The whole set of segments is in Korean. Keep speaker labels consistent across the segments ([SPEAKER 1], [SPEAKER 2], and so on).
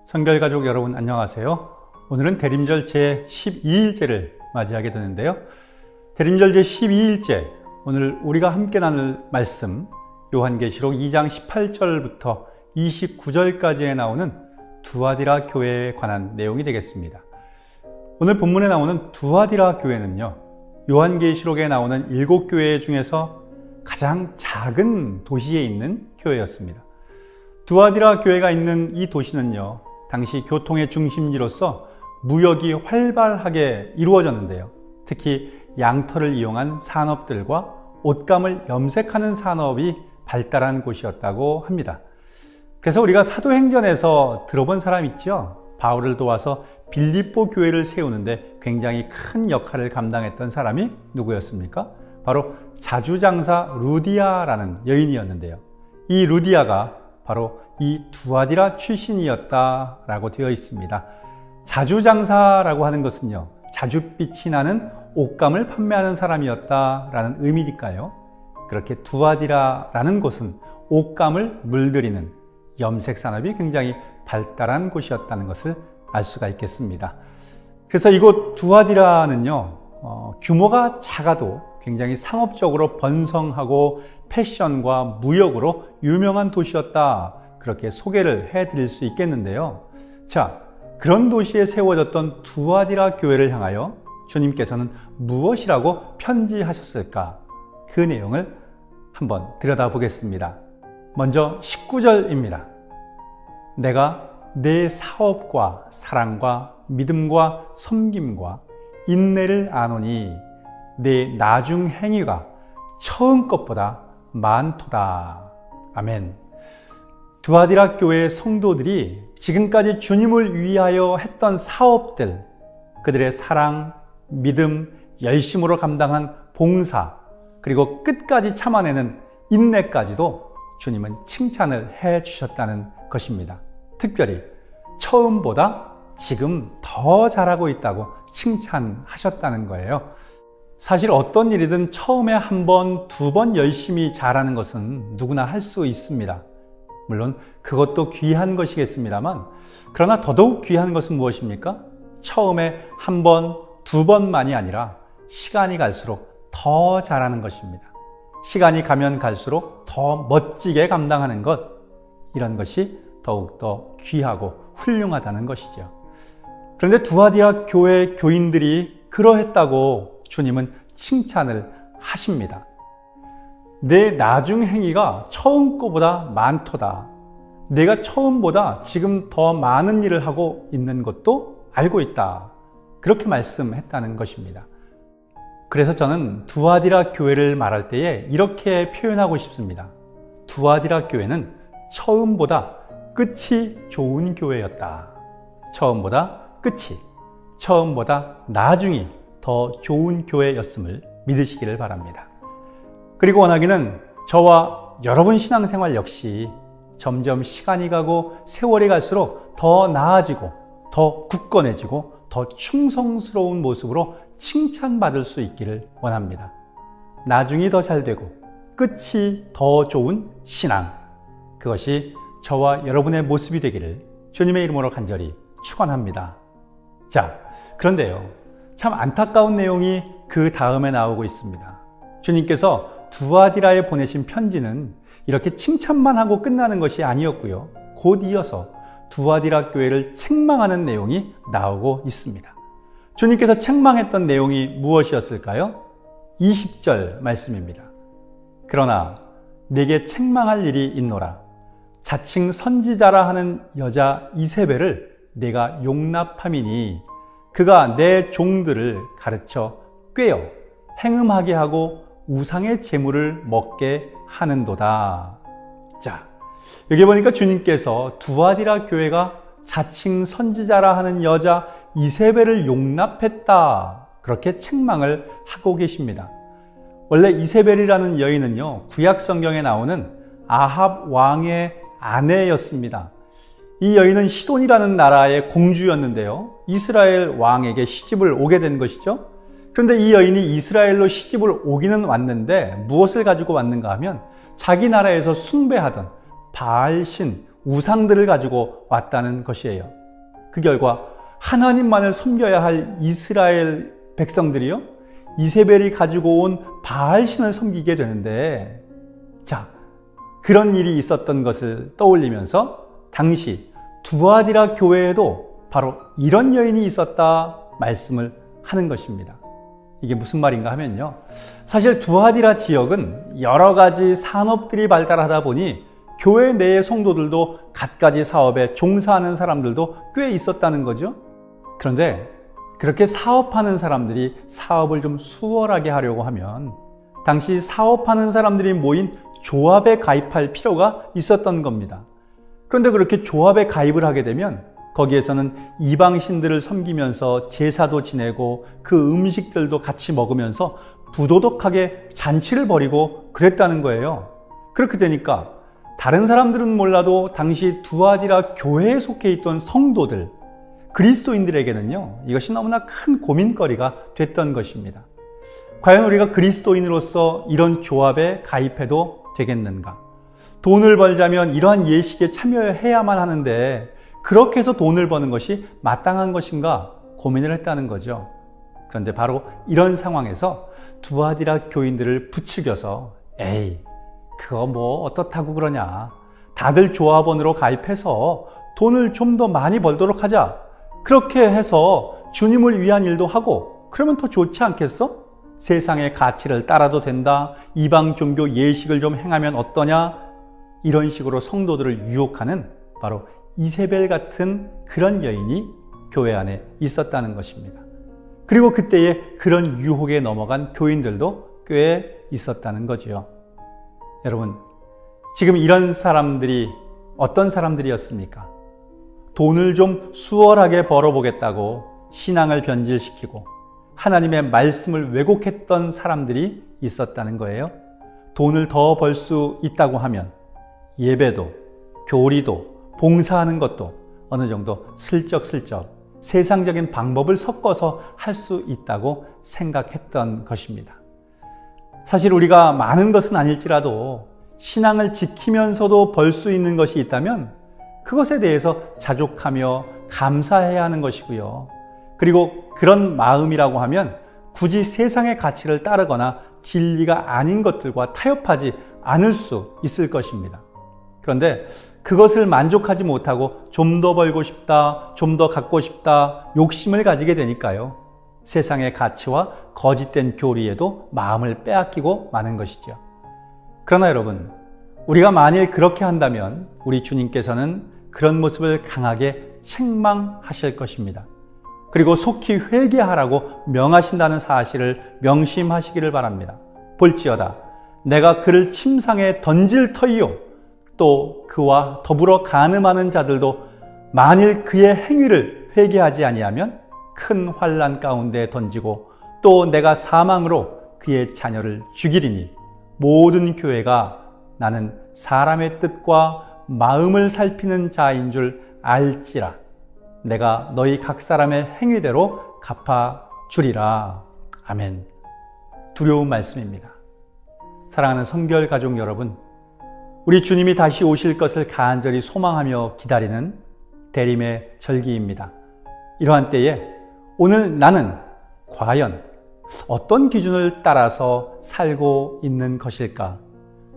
[SPEAKER 1] 성결가족 여러분 안녕하세요. 오늘은 대림절 제12일째를 맞이하게 되는데요. 대림절 제12일째, 오늘 우리가 함께 나눌 말씀 요한계시록 2장 18절부터 29절까지에 나오는 두아디라 교회에 관한 내용이 되겠습니다. 오늘 본문에 나오는 두아디라 교회는요, 요한계시록에 나오는 7교회 중에서 가장 작은 도시에 있는 교회였습니다. 두아디라 교회가 있는 이 도시는요, 당시 교통의 중심지로서 무역이 활발하게 이루어졌는데요. 특히 양털을 이용한 산업들과 옷감을 염색하는 산업이 발달한 곳이었다고 합니다. 그래서 우리가 사도행전에서 들어본 사람 있죠? 바울을 도와서 빌립보 교회를 세우는데 굉장히 큰 역할을 감당했던 사람이 누구였습니까? 바로 자주장사 루디아라는 여인이었는데요. 이 루디아가 바로 이 두아디라 출신이었다라고 되어 있습니다. 자주장사라고 하는 것은요, 자줏빛이 나는 옷감을 판매하는 사람이었다라는 의미니까요. 그렇게 두아디라라는 곳은 옷감을 물들이는 염색 산업이 굉장히 발달한 곳이었다는 것을 알 수가 있겠습니다. 그래서 이곳 두아디라는요, 규모가 작아도 굉장히 상업적으로 번성하고 패션과 무역으로 유명한 도시였다, 그렇게 소개를 해드릴 수 있겠는데요. 자, 그런 도시에 세워졌던 두아디라 교회를 향하여 주님께서는 무엇이라고 편지하셨을까? 그 내용을 한번 들여다보겠습니다. 먼저 19절입니다. 내가 내 사업과 사랑과 믿음과 섬김과 인내를 아노니 내 나중 행위가 처음 것보다 많도다. 아멘. 두아디라 교회의 성도들이 지금까지 주님을 위하여 했던 사업들, 그들의 사랑, 믿음, 열심으로 감당한 봉사, 그리고 끝까지 참아내는 인내까지도 주님은 칭찬을 해 주셨다는 것입니다. 특별히 처음보다 지금 더 잘하고 있다고 칭찬하셨다는 거예요. 사실 어떤 일이든 처음에 한 번, 두 번 열심히 잘하는 것은 누구나 할 수 있습니다. 물론 그것도 귀한 것이겠습니다만, 그러나 더더욱 귀한 것은 무엇입니까? 처음에 한 번, 두 번만이 아니라 시간이 갈수록 더 잘하는 것입니다. 시간이 가면 갈수록 더 멋지게 감당하는 것, 이런 것이 더욱더 귀하고 훌륭하다는 것이죠. 그런데 두아디라 교회 교인들이 그러했다고 주님은 칭찬을 하십니다. 내 나중 행위가 처음 거보다 많도다. 내가 처음보다 지금 더 많은 일을 하고 있는 것도 알고 있다. 그렇게 말씀했다는 것입니다. 그래서 저는 두아디라 교회를 말할 때에 이렇게 표현하고 싶습니다. 두아디라 교회는 처음보다 끝이 좋은 교회였다. 처음보다 끝이, 처음보다 나중이 더 좋은 교회였음을 믿으시기를 바랍니다. 그리고 원하기는 저와 여러분 신앙생활 역시 점점 시간이 가고 세월이 갈수록 더 나아지고 더 굳건해지고 더 충성스러운 모습으로 칭찬받을 수 있기를 원합니다. 나중이 더 잘되고 끝이 더 좋은 신앙, 그것이 저와 여러분의 모습이 되기를 주님의 이름으로 간절히 축원합니다. 자, 그런데요, 참 안타까운 내용이 그 다음에 나오고 있습니다. 주님께서 두아디라에 보내신 편지는 이렇게 칭찬만 하고 끝나는 것이 아니었고요, 곧 이어서 두아디라 교회를 책망하는 내용이 나오고 있습니다. 주님께서 책망했던 내용이 무엇이었을까요? 20절 말씀입니다. 그러나 내게 책망할 일이 있노라. 자칭 선지자라 하는 여자 이세벨을 내가 용납함이니 그가 내 종들을 가르쳐 꾀어 행음하게 하고 우상의 제물을 먹게 하는도다. 자, 여기 보니까 주님께서 두아디라 교회가 자칭 선지자라 하는 여자 이세벨을 용납했다, 그렇게 책망을 하고 계십니다. 원래 이세벨이라는 여인은요, 구약 성경에 나오는 아합 왕의 아내였습니다. 이 여인은 시돈이라는 나라의 공주였는데요, 이스라엘 왕에게 시집을 오게 된 것이죠. 그런데 이 여인이 이스라엘로 시집을 오기는 왔는데 무엇을 가지고 왔는가 하면 자기 나라에서 숭배하던 바알신 우상들을 가지고 왔다는 것이에요. 그 결과 하나님만을 섬겨야 할 이스라엘 백성들이요, 이세벨이 가지고 온 바알신을 섬기게 되는데, 자, 그런 일이 있었던 것을 떠올리면서 당시 두아디라 교회에도 바로 이런 여인이 있었다 말씀을 하는 것입니다. 이게 무슨 말인가 하면요, 사실 두아디라 지역은 여러 가지 산업들이 발달하다 보니 교회 내의 성도들도 갖가지 사업에 종사하는 사람들도 꽤 있었다는 거죠. 그런데 그렇게 사업하는 사람들이 사업을 좀 수월하게 하려고 하면 당시 사업하는 사람들이 모인 조합에 가입할 필요가 있었던 겁니다. 그런데 그렇게 조합에 가입을 하게 되면 거기에서는 이방신들을 섬기면서 제사도 지내고 그 음식들도 같이 먹으면서 부도덕하게 잔치를 벌이고 그랬다는 거예요. 그렇게 되니까 다른 사람들은 몰라도 당시 두아디라 교회에 속해 있던 성도들, 그리스도인들에게는요, 이것이 너무나 큰 고민거리가 됐던 것입니다. 과연 우리가 그리스도인으로서 이런 조합에 가입해도 되겠는가? 돈을 벌자면 이러한 예식에 참여해야만 하는데 그렇게 해서 돈을 버는 것이 마땅한 것인가 고민을 했다는 거죠. 그런데 바로 이런 상황에서 두아디라 교인들을 부추겨서 에이, 그거 뭐 어떻다고 그러냐, 다들 조합원으로 가입해서 돈을 좀 더 많이 벌도록 하자, 그렇게 해서 주님을 위한 일도 하고 그러면 더 좋지 않겠어? 세상의 가치를 따라도 된다, 이방 종교 예식을 좀 행하면 어떠냐, 이런 식으로 성도들을 유혹하는 바로 이세벨 같은 그런 여인이 교회 안에 있었다는 것입니다. 그리고 그때에 그런 유혹에 넘어간 교인들도 꽤 있었다는 거지요. 여러분, 지금 이런 사람들이 어떤 사람들이었습니까? 돈을 좀 수월하게 벌어보겠다고 신앙을 변질시키고 하나님의 말씀을 왜곡했던 사람들이 있었다는 거예요. 돈을 더 벌 수 있다고 하면 예배도, 교리도, 봉사하는 것도 어느 정도 슬쩍슬쩍 세상적인 방법을 섞어서 할 수 있다고 생각했던 것입니다. 사실 우리가 많은 것은 아닐지라도 신앙을 지키면서도 벌 수 있는 것이 있다면 그것에 대해서 자족하며 감사해야 하는 것이고요. 그리고 그런 마음이라고 하면 굳이 세상의 가치를 따르거나 진리가 아닌 것들과 타협하지 않을 수 있을 것입니다. 그런데 그것을 만족하지 못하고 좀 더 벌고 싶다, 좀 더 갖고 싶다, 욕심을 가지게 되니까요, 세상의 가치와 거짓된 교리에도 마음을 빼앗기고 마는 것이죠. 그러나 여러분, 우리가 만일 그렇게 한다면 우리 주님께서는 그런 모습을 강하게 책망하실 것입니다. 그리고 속히 회개하라고 명하신다는 사실을 명심하시기를 바랍니다. 볼지어다 내가 그를 침상에 던질 터이요, 또 그와 더불어 간음하는 자들도 만일 그의 행위를 회개하지 아니하면 큰 환난 가운데 던지고 또 내가 사망으로 그의 자녀를 죽이리니 모든 교회가 나는 사람의 뜻과 마음을 살피는 자인 줄 알지라. 내가 너희 각 사람의 행위대로 갚아주리라. 아멘. 두려운 말씀입니다. 사랑하는 성결 가족 여러분, 우리 주님이 다시 오실 것을 간절히 소망하며 기다리는 대림의 절기입니다. 이러한 때에 오늘 나는 과연 어떤 기준을 따라서 살고 있는 것일까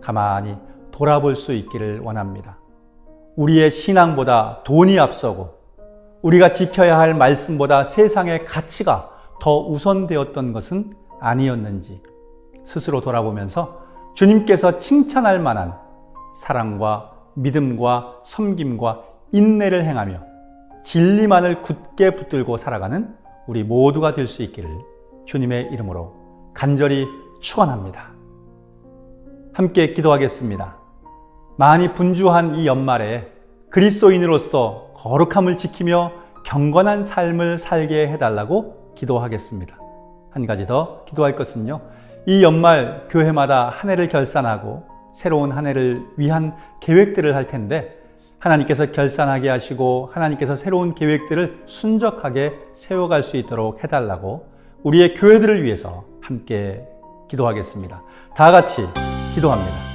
[SPEAKER 1] 가만히 돌아볼 수 있기를 원합니다. 우리의 신앙보다 돈이 앞서고 우리가 지켜야 할 말씀보다 세상의 가치가 더 우선되었던 것은 아니었는지 스스로 돌아보면서 주님께서 칭찬할 만한 사랑과 믿음과 섬김과 인내를 행하며 진리만을 굳게 붙들고 살아가는 우리 모두가 될 수 있기를 주님의 이름으로 간절히 축원합니다. 함께 기도하겠습니다. 많이 분주한 이 연말에 그리스도인으로서 거룩함을 지키며 경건한 삶을 살게 해달라고 기도하겠습니다. 한 가지 더 기도할 것은요, 이 연말 교회마다 한 해를 결산하고 새로운 한 해를 위한 계획들을 할 텐데 하나님께서 결산하게 하시고 하나님께서 새로운 계획들을 순적하게 세워갈 수 있도록 해달라고 우리의 교회들을 위해서 함께 기도하겠습니다. 다 같이 기도합니다.